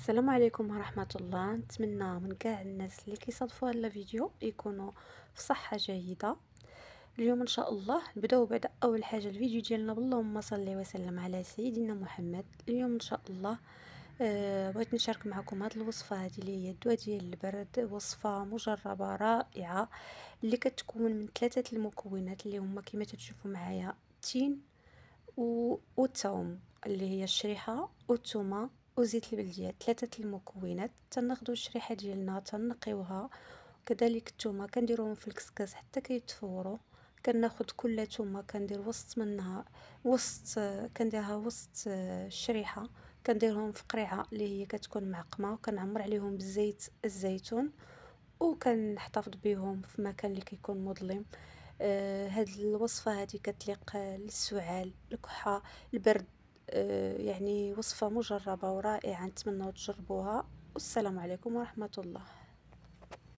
السلام عليكم ورحمة الله. نتمنى من كاع الناس اللي كيصادفوا هذا الفيديو يكونوا في صحة جيدة. اليوم ان شاء الله نبداو بعد اول حاجة الفيديو ديالنا باللهم صل وسلم على سيدنا محمد. اليوم ان شاء الله بغيت نشارك معكم هذه الوصفة هذه اللي هي الدواء ديال البرد، وصفة مجربة رائعة اللي كتكون من ثلاثة المكونات اللي هما كما تشوفوا معايا: التين والثوم اللي هي الشريحة والثومة وزيت البلدية. ثلاثة المكونات. تناخدو الشريحة ديالنا تنقيوها، كذلك الثومة كنديروهم في الكسكاس حتى كيتفوروا. كناخد كل ثومة كندير وسط منها وسط، كنديرها وسط الشريحة. كنديرهم في قريعة اللي هي كتكون معقمة، وكنعمر عليهم بالزيت الزيتون، وكنحتفظ بهم في مكان اللي كيكون مظلم. هاد الوصفة هادي كتليق للسعال، الكحة، البرد. يعني وصفة مجربة ورائعة، نتمنى تجربوها. والسلام عليكم ورحمة الله.